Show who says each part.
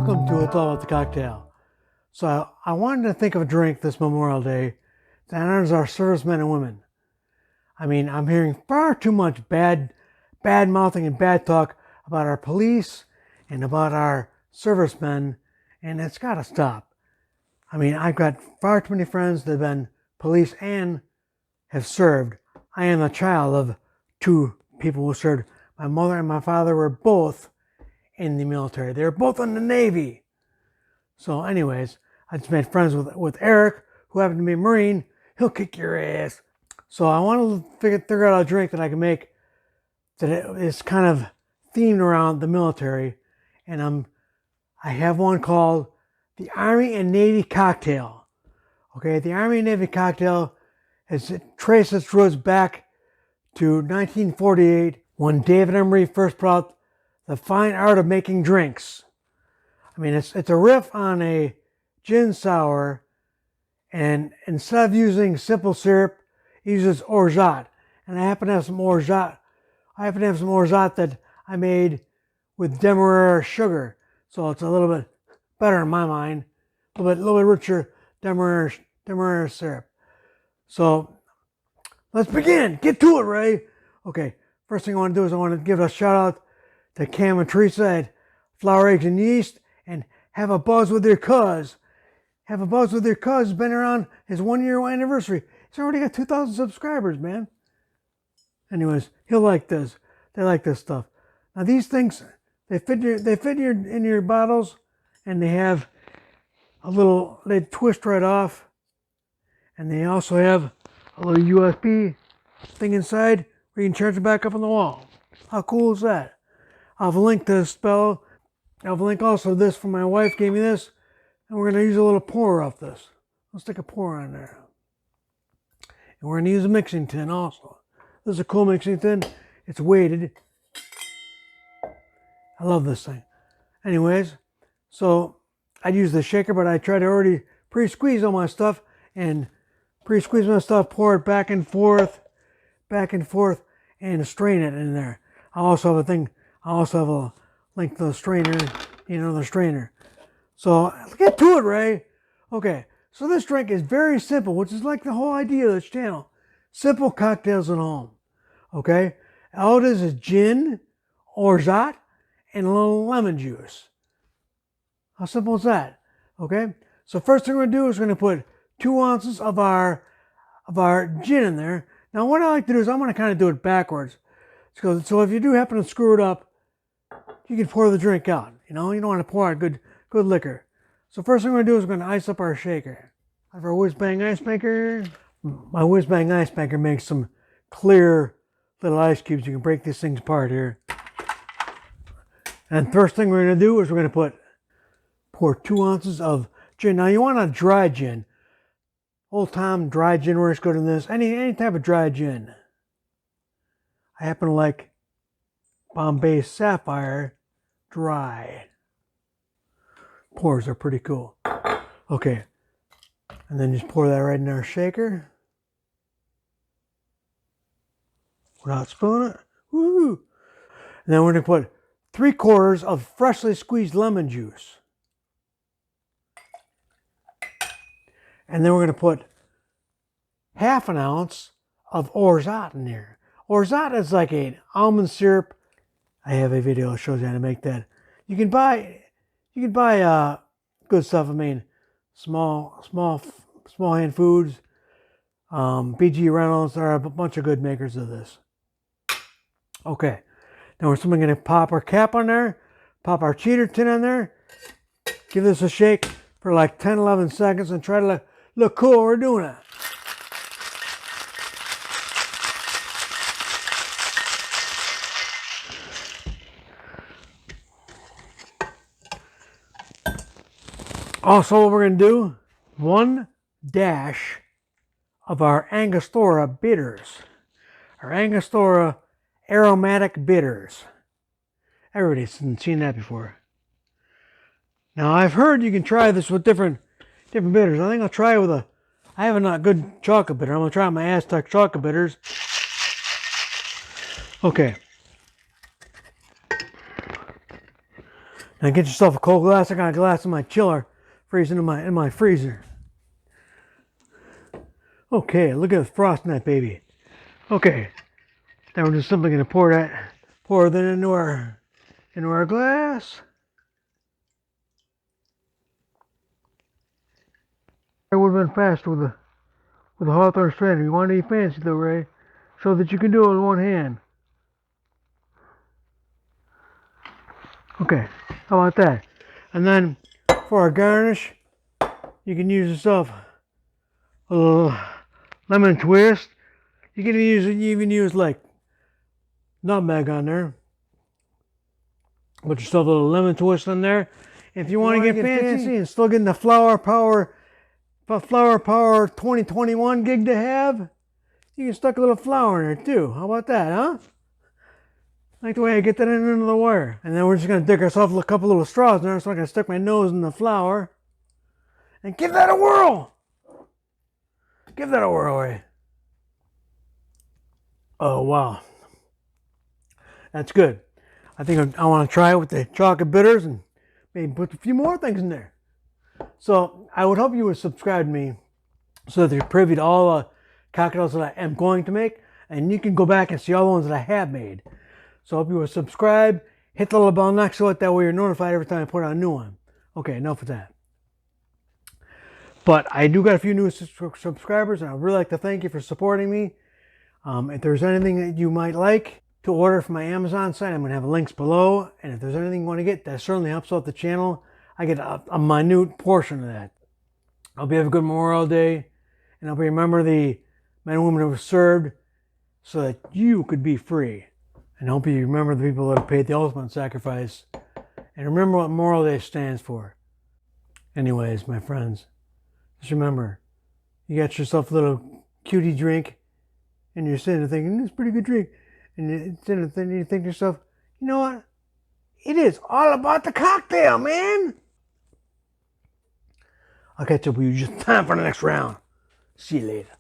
Speaker 1: Welcome to It's All About the Cocktail. So I wanted to think of a drink this Memorial Day that honors our servicemen and women. I mean, I'm hearing far too much bad mouthing and bad talk about our police and about our servicemen, and it's got to stop. I mean, I've got far too many friends that have been police and have served. I am a child of two people who served. My mother and my father were both in the military. They were both in the Navy. So anyways, I just made friends with Eric, who happened to be a Marine. He'll kick your ass. So I want to figure out a drink that I can make that is kind of themed around the military. And I have one called the Army and Navy Cocktail. Okay, the Army and Navy Cocktail it traces its roots back to 1948 when David Emery first brought the fine art of making drinks. I mean, it's a riff on a gin sour, and instead of using simple syrup, he uses Orgeat. And I happen to have some Orgeat. That I made with demerara sugar, so it's a little bit better in my mind, a little bit richer demerara syrup. So let's begin. Get to it, Ray. Okay, first thing I want to do is I want to give a shout out to Cam and Teresa at Flour, Eggs, and Yeast, and Have a Buzz with Your Cuz. Have a Buzz with Your Cuz has been around his 1 year anniversary. He's already got 2,000 subscribers, man. Anyways, he'll like this. They like this stuff. Now these things, they fit in your bottles, and they have they twist right off, and they also have a little USB thing inside where you can charge it back up on the wall. How cool is that? I'll link this spell. I'll link also this from my wife gave me this, and we're going to use a little pour off this. Let's stick a pour on there. And we're going to use a mixing tin also. This is a cool mixing tin. It's weighted. I love this thing. Anyways, so I'd use the shaker, but I try to already pre-squeeze all my stuff and pour it back and forth, and strain it in there. I also have a link to the strainer, the strainer. So let's get to it, Ray. Okay, so this drink is very simple, which is like the whole idea of this channel. Simple cocktails at home. Okay, all it is gin, Orzot, and a little lemon juice. How simple is that? Okay, so first thing we're going to do is we're going to put 2 ounces of our gin in there. Now what I like to do is I'm going to kind of do it backwards. So if you do happen to screw it up, you can pour the drink out. You don't want to pour out good liquor. So first thing we're going to do is we're going to ice up our shaker. I have our whiz bang ice maker. My whiz bang ice maker makes some clear little ice cubes. You can break these things apart here. And first thing we're going to do is we're going to pour 2 ounces of gin. Now you want a dry gin. Old Tom dry gin works good in this. Any type of dry gin. I happen to like Bombay Sapphire dry. Pours are pretty cool. Okay. And then just pour that right in our shaker. Without spooning it. Woo! And then we're going to put 3/4 of freshly squeezed lemon juice. And then we're going to put 1/2 ounce of Orzot in there. Orzot is like an almond syrup. I have a video that shows you how to make that. You can buy good stuff. I mean, small hand foods, BG Reynolds. There are a bunch of good makers of this. Okay, now we're simply going to pop our cap on there, pop our cheater tin on there, give this a shake for like 10-11 seconds, and try to look cool while we're doing it. Also, what we're going to do, 1 dash of our Angostura bitters. Our Angostura aromatic bitters. Everybody's seen that before. Now, I've heard you can try this with different bitters. I think I'll try it with I have a good chocolate bitter. I'm going to try my Aztec chocolate bitters. Okay. Now get yourself a cold glass. I got a glass in my chiller, freezing in my freezer. Okay, look at the frost in that baby. Okay, then we're just simply gonna pour that into our glass. I would have been faster with the Hawthorne strainer. You want to be fancy though, Ray? So that you can do it with one hand. Okay, how about that? And then for our garnish, you can use yourself a little lemon twist. You can even use like nutmeg on there. Put yourself a little lemon twist on there. If you want to get fancy and still getting the flower power 2021 gig to have, you can stuck a little flour in there too. How about that, huh? Like the way I get that into the wire. And then we're just going to dig ourselves a couple little straws in there so I can stick my nose in the flour. And give that a whirl! Give that a whirl, Ray. Oh, wow. That's good. I think I want to try it with the chocolate bitters and maybe put a few more things in there. So I would hope you would subscribe to me so that you're privy to all the cocktails that I am going to make. And you can go back and see all the ones that I have made. So I hope you would subscribe, hit the little bell next to it, that way you're notified every time I put out a new one. Okay, enough of that. But I do got a few new subscribers, and I'd really like to thank you for supporting me. If there's anything that you might like to order from my Amazon site, I'm going to have links below. And if there's anything you want to get, that certainly helps out the channel. I get a minute portion of that. I hope you have a good Memorial Day. And I hope you remember the men and women who were served so that you could be free. And I hope you remember the people that have paid the ultimate sacrifice. And remember what Memorial Day stands for. Anyways, my friends, just remember, you got yourself a little cutie drink, and you're sitting there thinking, it's a pretty good drink. And you're sitting there and you think to yourself, you know what? It is all about the cocktail, man. I'll catch up with you just time for the next round. See you later.